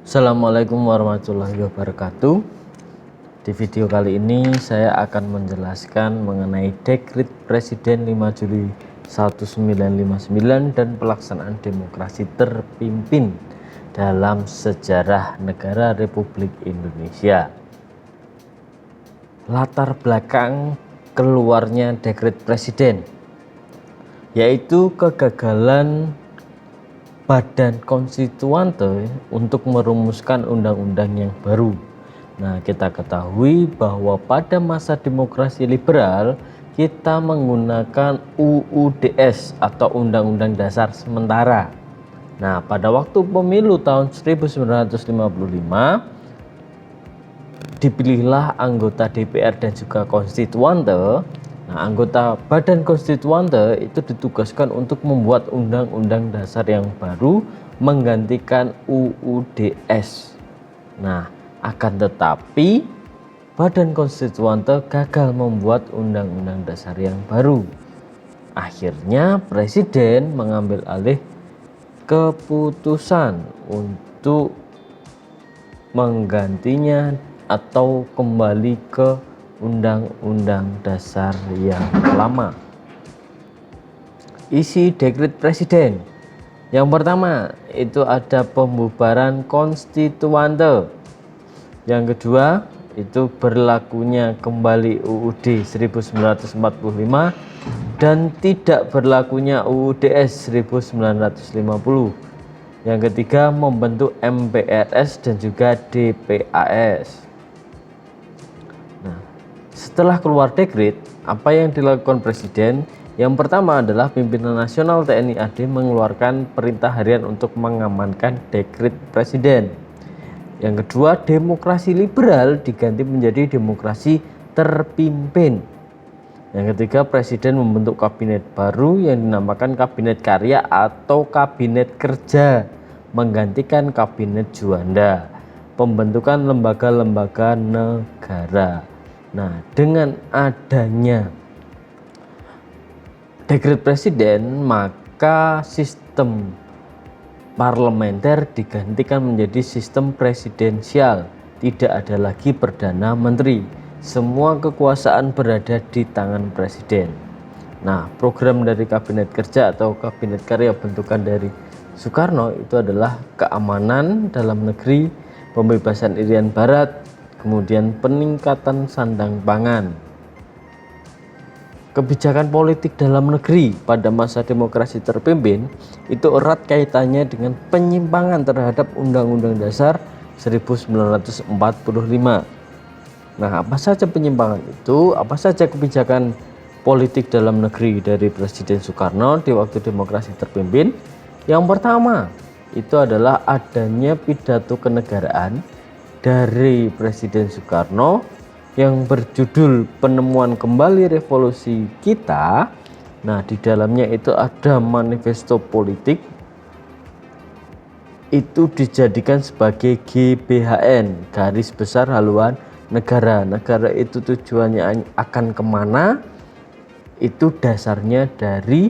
Assalamualaikum warahmatullahi wabarakatuh. Di video kali ini saya akan menjelaskan mengenai Dekrit Presiden 5 Juli 1959 dan pelaksanaan demokrasi terpimpin dalam sejarah negara Republik Indonesia. Latar belakang keluarnya Dekrit Presiden yaitu kegagalan Badan Konstituante untuk merumuskan undang-undang yang baru. Nah, kita ketahui bahwa pada masa demokrasi liberal kita menggunakan UUDS atau Undang-Undang Dasar Sementara. Nah, pada waktu pemilu tahun 1955 dipilihlah anggota DPR dan juga konstituante. Nah, anggota Badan Konstituante itu ditugaskan untuk membuat undang-undang dasar yang baru menggantikan UUDS. Nah, akan tetapi Badan Konstituante gagal membuat undang-undang dasar yang baru. Akhirnya Presiden mengambil alih keputusan untuk menggantinya atau kembali ke Undang-Undang Dasar yang lama. Isi Dekrit Presiden yang pertama itu ada pembubaran konstituante. Yang kedua itu berlakunya kembali UUD 1945 dan tidak berlakunya UUDS 1950. Yang ketiga membentuk MPRS dan juga DPAS. Setelah keluar dekrit, apa yang dilakukan Presiden? Yang pertama adalah pimpinan nasional TNI AD mengeluarkan perintah harian untuk mengamankan dekrit Presiden. Yang kedua, demokrasi liberal diganti menjadi demokrasi terpimpin. Yang ketiga, Presiden membentuk kabinet baru yang dinamakan Kabinet Karya atau Kabinet Kerja, menggantikan Kabinet Juanda. Pembentukan lembaga-lembaga negara. Nah, dengan adanya Dekrit Presiden, maka sistem parlementer digantikan menjadi sistem presidensial. Tidak ada lagi Perdana Menteri. Semua kekuasaan berada di tangan Presiden. Nah, program dari Kabinet Kerja atau Kabinet Karya bentukan dari Soekarno itu adalah keamanan dalam negeri, pembebasan Irian Barat, kemudian peningkatan sandang pangan. Kebijakan politik dalam negeri pada masa demokrasi terpimpin itu erat kaitannya dengan penyimpangan terhadap Undang-Undang Dasar 1945. Nah, apa saja penyimpangan itu? Apa saja kebijakan politik dalam negeri dari Presiden Soekarno di waktu demokrasi terpimpin? Yang pertama itu adalah adanya pidato kenegaraan dari Presiden Soekarno yang berjudul Penemuan Kembali Revolusi Kita. Nah, di dalamnya itu ada manifesto politik, itu dijadikan sebagai GBHN, garis besar haluan negara. Negara itu tujuannya akan kemana? Itu dasarnya dari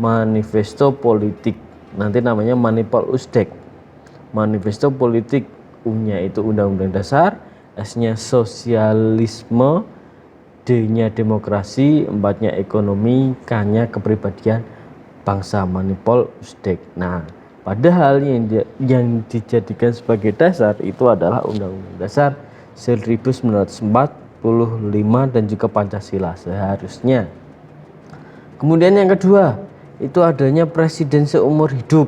manifesto politik. Nanti namanya Manipol Usdek. Manifesto politik, U-nya itu Undang-Undang Dasar, S-nya sosialisme, D-nya demokrasi, 4-nya ekonomi, K-nya kepribadian bangsa, Manipol Usdek. Nah, padahal yang dijadikan sebagai dasar itu adalah Undang-Undang Dasar 1945 dan juga Pancasila seharusnya. Kemudian yang kedua, itu adanya presiden seumur hidup.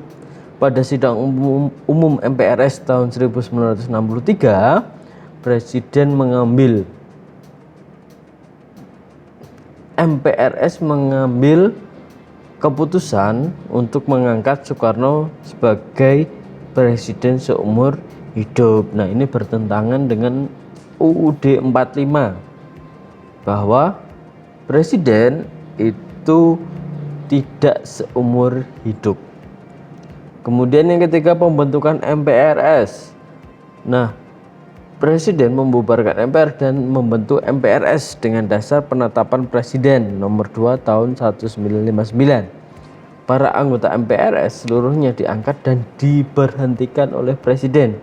Pada sidang umum MPRS tahun 1963, Presiden mengambil MPRS mengambil keputusan untuk mengangkat Soekarno sebagai presiden seumur hidup. Nah, ini bertentangan dengan UUD 45 bahwa presiden itu tidak seumur hidup. Kemudian yang ketiga, pembentukan MPRS. Nah, Presiden membubarkan MPR dan membentuk MPRS dengan dasar penetapan Presiden nomor 2 tahun 1959. Para anggota MPRS seluruhnya diangkat dan diberhentikan oleh Presiden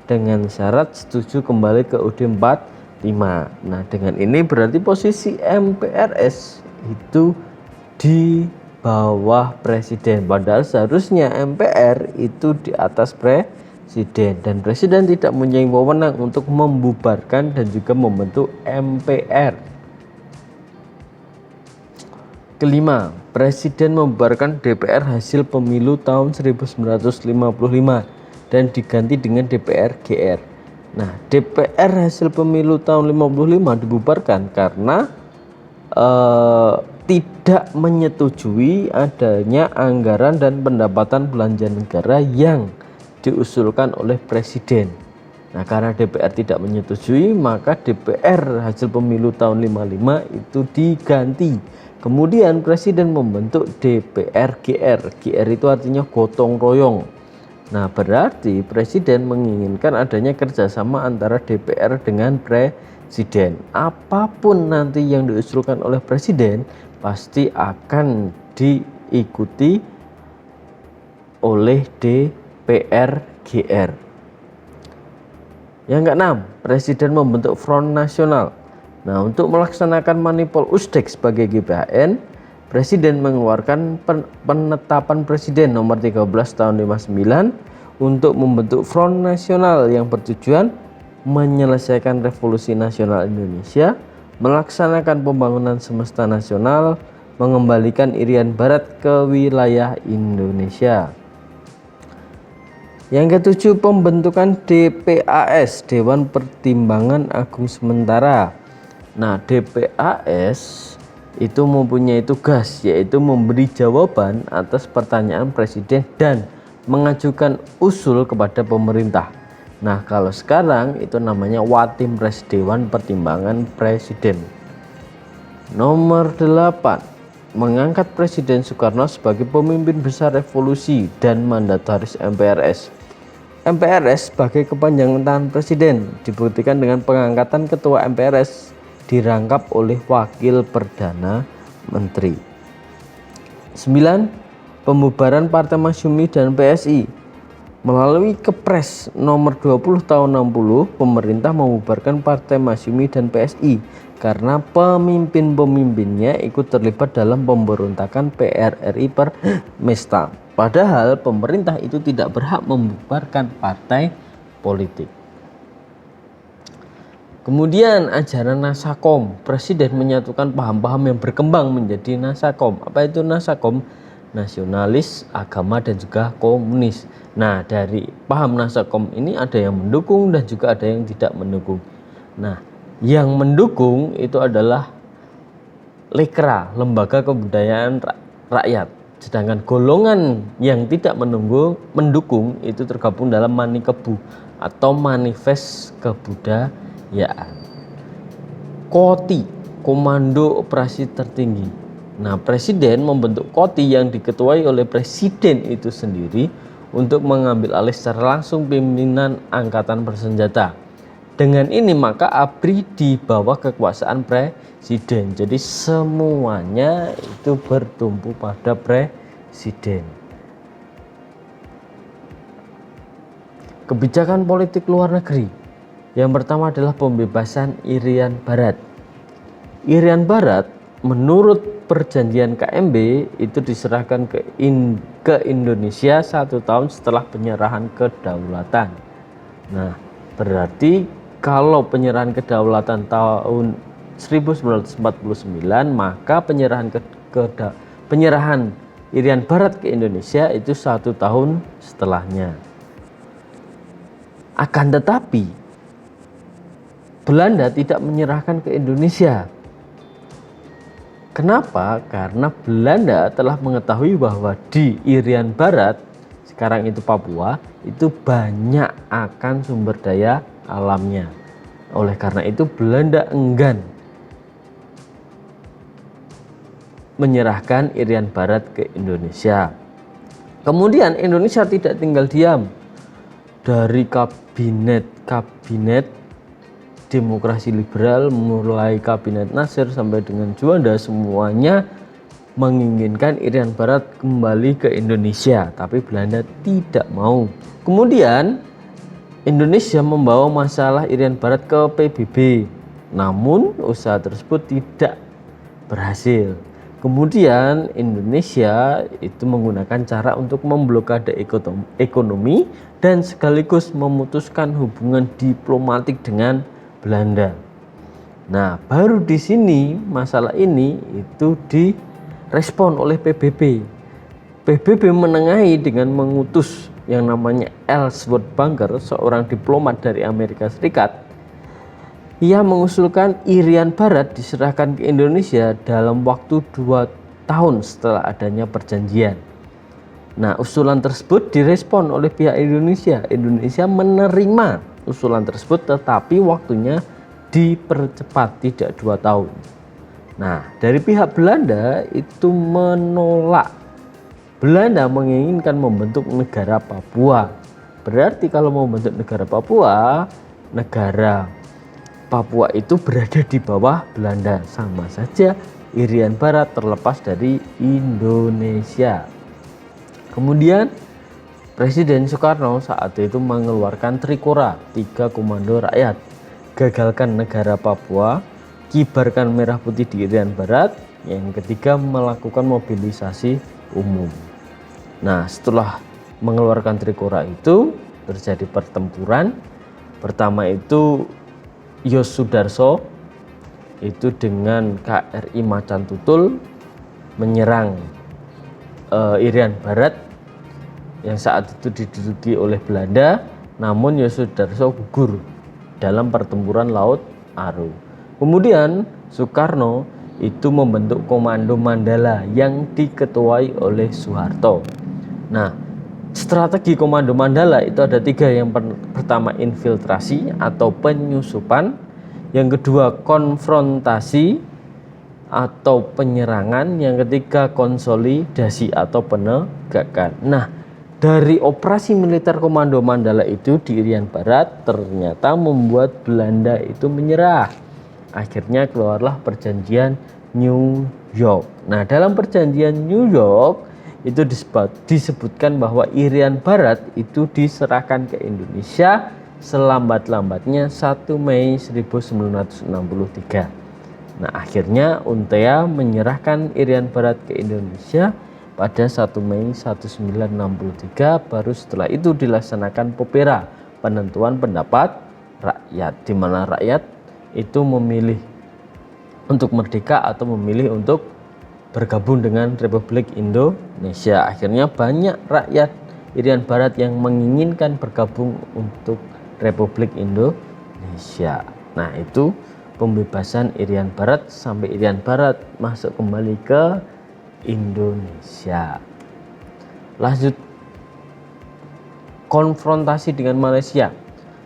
dengan syarat setuju kembali ke UUD 45. Nah, dengan ini berarti posisi MPRS itu di bawah presiden, padahal seharusnya MPR itu di atas presiden, dan presiden tidak mempunyai wewenang untuk membubarkan dan juga membentuk MPR. Kelima, presiden membubarkan DPR hasil pemilu tahun 1955 dan diganti dengan DPR GR. Nah, DPR hasil pemilu tahun 55 dibubarkan karena tidak menyetujui adanya anggaran dan pendapatan belanja negara yang diusulkan oleh presiden. Nah, karena DPR tidak menyetujui, maka DPR hasil pemilu tahun 55 itu diganti. Kemudian presiden membentuk DPR GR. GR itu artinya gotong royong. Nah, berarti presiden menginginkan adanya kerjasama antara DPR dengan presiden. Apapun nanti yang diusulkan oleh presiden pasti akan diikuti oleh DPR GR. Yang keenam, presiden membentuk Front Nasional. Nah, untuk melaksanakan Manipul Usdek sebagai GBHN, presiden mengeluarkan penetapan presiden nomor 13 tahun 59 untuk membentuk Front Nasional yang bertujuan menyelesaikan revolusi nasional Indonesia, melaksanakan pembangunan semesta nasional, mengembalikan Irian Barat ke wilayah Indonesia. Yang ketujuh, pembentukan DPAS, Dewan Pertimbangan Agung Sementara. Nah, DPAS itu mempunyai tugas yaitu memberi jawaban atas pertanyaan presiden dan mengajukan usul kepada pemerintah. Nah, kalau sekarang itu namanya Watimpres, Dewan Pertimbangan Presiden. Nomor 8, mengangkat Presiden Soekarno sebagai pemimpin besar revolusi dan mandataris MPRS. MPRS sebagai kepanjangan tangan presiden dibuktikan dengan pengangkatan ketua MPRS dirangkap oleh wakil perdana menteri. 9. Pembubaran Partai Masyumi dan PSI. Melalui Kepres nomor 20 tahun 60, pemerintah membubarkan Partai Masyumi dan PSI karena pemimpin-pemimpinnya ikut terlibat dalam pemberontakan PRRI Permesta. Padahal pemerintah itu tidak berhak membubarkan partai politik. Kemudian ajaran Nasakom, presiden menyatukan paham-paham yang berkembang menjadi Nasakom. Apa itu Nasakom? Nasionalis, agama, dan juga komunis. Nah, dari paham Nasakom ini ada yang mendukung dan juga ada yang tidak mendukung. Nah, yang mendukung itu adalah Lekra, Lembaga Kebudayaan Rakyat. Sedangkan golongan yang tidak mendukung itu tergabung dalam Manikebu atau Manifest Kebudayaan. KOTI, Komando Operasi Tertinggi. Nah, presiden membentuk KOTI yang diketuai oleh presiden itu sendiri untuk mengambil alih secara langsung pimpinan angkatan bersenjata. Dengan ini maka ABRI di bawah kekuasaan presiden. Jadi semuanya itu bertumpu pada presiden. Kebijakan politik luar negeri. Yang pertama adalah pembebasan Irian Barat. Irian Barat menurut perjanjian KMB itu diserahkan ke Indonesia 1 tahun setelah penyerahan kedaulatan. Nah, berarti kalau penyerahan kedaulatan tahun 1949, maka penyerahan Irian Barat ke Indonesia itu 1 tahun setelahnya. Akan tetapi Belanda tidak menyerahkan ke Indonesia. Kenapa? Karena Belanda telah mengetahui bahwa di Irian Barat, sekarang itu Papua, itu banyak akan sumber daya alamnya. Oleh karena itu Belanda enggan menyerahkan Irian Barat ke Indonesia. Kemudian Indonesia tidak tinggal diam. Dari kabinet demokrasi liberal, mulai kabinet Nasir sampai dengan Juanda, semuanya menginginkan Irian Barat kembali ke Indonesia, tapi Belanda tidak mau. Kemudian Indonesia membawa masalah Irian Barat ke PBB, namun usaha tersebut tidak berhasil. Kemudian Indonesia itu menggunakan cara untuk memblokade ekonomi dan sekaligus memutuskan hubungan diplomatik dengan Belanda. Nah, baru di sini masalah ini itu direspon oleh PBB. PBB menengahi dengan mengutus yang namanya Ellsworth Bunker, seorang diplomat dari Amerika Serikat. Ia mengusulkan Irian Barat diserahkan ke Indonesia dalam waktu 2 tahun setelah adanya perjanjian. Nah, usulan tersebut direspon oleh pihak Indonesia. Indonesia menerima usulan tersebut, tetapi waktunya dipercepat, tidak 2 tahun. Nah, dari pihak Belanda itu menolak. Belanda menginginkan membentuk negara Papua. Berarti kalau mau membentuk negara Papua itu berada di bawah Belanda. Sama saja Irian Barat terlepas dari Indonesia. Kemudian Presiden Soekarno saat itu mengeluarkan Trikora, 3 komando rakyat. Gagalkan negara Papua, kibarkan merah putih di Irian Barat. Yang ketiga, melakukan mobilisasi umum. Nah, setelah mengeluarkan Trikora itu terjadi pertempuran. Pertama itu Yos Sudarso itu dengan KRI Macan Tutul menyerang Irian Barat yang saat itu diduduki oleh Belanda, namun Yos Sudarso gugur dalam pertempuran Laut Aru. Kemudian Soekarno itu membentuk Komando Mandala yang diketuai oleh Soeharto. Nah, strategi Komando Mandala itu ada 3. Yang pertama infiltrasi atau penyusupan, yang kedua konfrontasi atau penyerangan, yang ketiga konsolidasi atau penegakan. Nah, dari operasi militer Komando Mandala itu di Irian Barat ternyata membuat Belanda itu menyerah. Akhirnya keluarlah perjanjian New York. Nah, dalam perjanjian New York itu disebutkan bahwa Irian Barat itu diserahkan ke Indonesia selambat-lambatnya 1 Mei 1963. Nah, akhirnya UNTEA menyerahkan Irian Barat ke Indonesia pada 1 Mei 1963. Baru setelah itu dilaksanakan Popera, penentuan pendapat rakyat, di mana rakyat itu memilih untuk merdeka atau memilih untuk bergabung dengan Republik Indonesia. Akhirnya banyak rakyat Irian Barat yang menginginkan bergabung untuk Republik Indonesia. Nah, itu pembebasan Irian Barat sampai Irian Barat masuk kembali ke Indonesia. Lanjut, konfrontasi dengan Malaysia.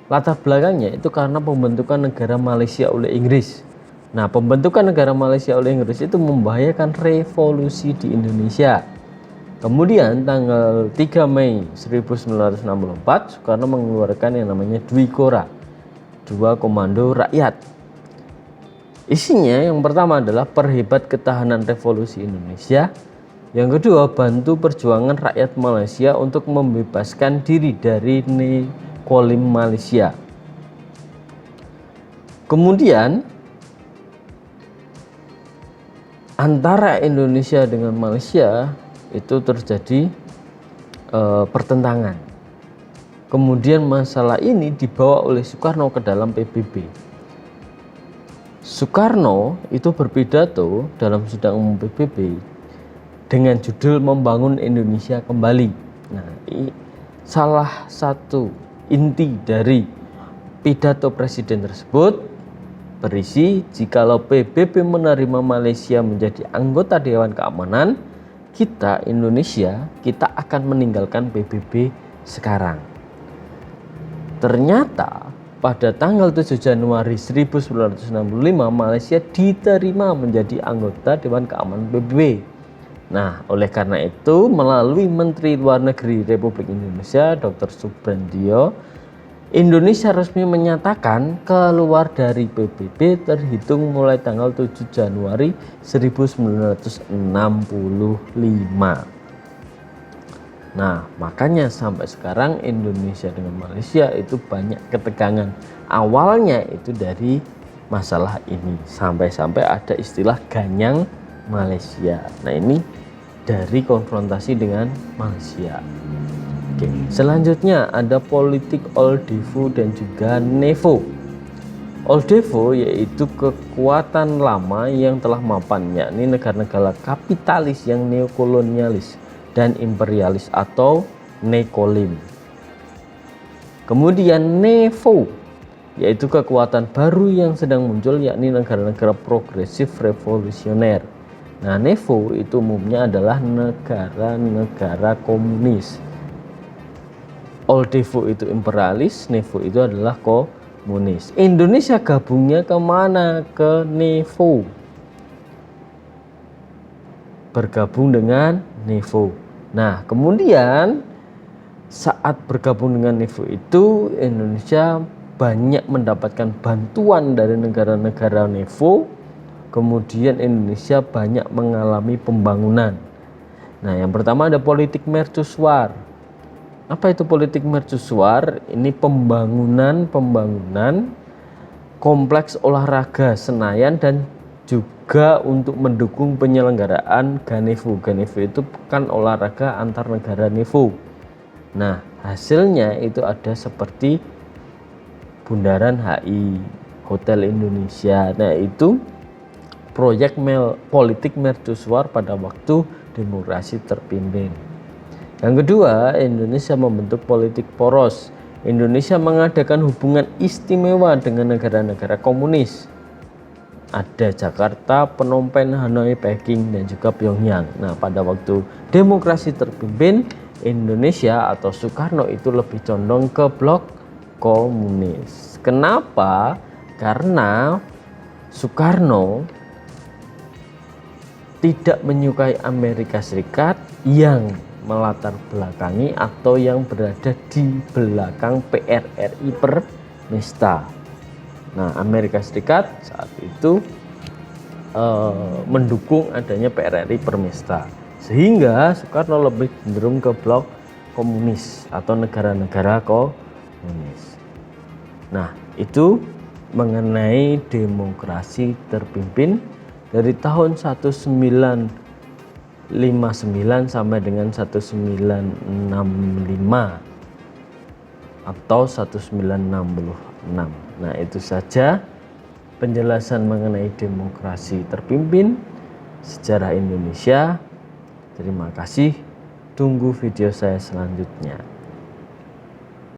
Latar belakangnya itu karena pembentukan negara Malaysia oleh Inggris. Nah, pembentukan negara Malaysia oleh Inggris itu membahayakan revolusi di Indonesia. Kemudian tanggal 3 Mei 1964 Soekarno mengeluarkan yang namanya Dwikora, 2 komando rakyat. Isinya yang pertama adalah perhebat ketahanan revolusi Indonesia. Yang kedua, bantu perjuangan rakyat Malaysia untuk membebaskan diri dari nekolim Malaysia. Kemudian antara Indonesia dengan Malaysia itu terjadi pertentangan. Kemudian masalah ini dibawa oleh Soekarno ke dalam PBB. Soekarno itu berpidato dalam sidang umum PBB dengan judul Membangun Indonesia Kembali. Nah, salah satu inti dari pidato presiden tersebut berisi, jikalau PBB menerima Malaysia menjadi anggota Dewan Keamanan, kita Indonesia akan meninggalkan PBB sekarang. Ternyata pada tanggal 7 Januari 1965 Malaysia diterima menjadi anggota Dewan Keamanan PBB. Nah, oleh karena itu melalui Menteri Luar Negeri Republik Indonesia Dr. Subandrio, Indonesia resmi menyatakan keluar dari PBB terhitung mulai tanggal 7 Januari 1965. Nah, makanya sampai sekarang Indonesia dengan Malaysia itu banyak ketegangan. Awalnya itu dari masalah ini, sampai-sampai ada istilah ganyang Malaysia. Nah, ini dari konfrontasi dengan Malaysia. Oke, selanjutnya ada politik Old-Devo dan juga Nevo. Old-Devo yaitu kekuatan lama yang telah mapan, yakni negara-negara kapitalis yang neokolonialis dan imperialis atau nekolim. Kemudian Nevo yaitu kekuatan baru yang sedang muncul, yakni negara-negara progresif revolusioner. Nah, Nevo itu umumnya adalah negara-negara komunis. Old-Devo itu imperialis, Nevo itu adalah komunis. Indonesia gabungnya kemana? Ke Nevo. Bergabung dengan Nevo. Nah, kemudian saat bergabung dengan Nevo itu Indonesia banyak mendapatkan bantuan dari negara-negara Nevo. Kemudian Indonesia banyak mengalami pembangunan. Nah, yang pertama ada politik mercusuar. Apa itu politik mercusuar? Ini pembangunan kompleks olahraga Senayan dan juga untuk mendukung penyelenggaraan Ganevo. Ganevo itu kan olahraga antar negara Nevo. Nah, hasilnya itu ada seperti Bundaran HI, Hotel Indonesia. Nah, itu proyek politik mercusuar pada waktu demokrasi terpimpin. Yang kedua, Indonesia membentuk politik poros. Indonesia mengadakan hubungan istimewa dengan negara-negara komunis. Ada Jakarta, Phnom Penh, Hanoi, Peking, dan juga Pyongyang. Nah, pada waktu demokrasi terpimpin, Indonesia atau Soekarno itu lebih condong ke blok komunis. Kenapa? Karena Soekarno tidak menyukai Amerika Serikat yang melatar belakangi atau yang berada di belakang PRRI Permesta. Nah, Amerika Serikat saat itu mendukung adanya PRRI Permesta, sehingga Soekarno lebih cenderung ke blok komunis atau negara-negara komunis. Nah, itu mengenai demokrasi terpimpin dari tahun 1959 sampai dengan 1965 atau 1966. Nah, itu saja penjelasan mengenai demokrasi terpimpin sejarah Indonesia. Terima kasih. Tunggu video saya selanjutnya.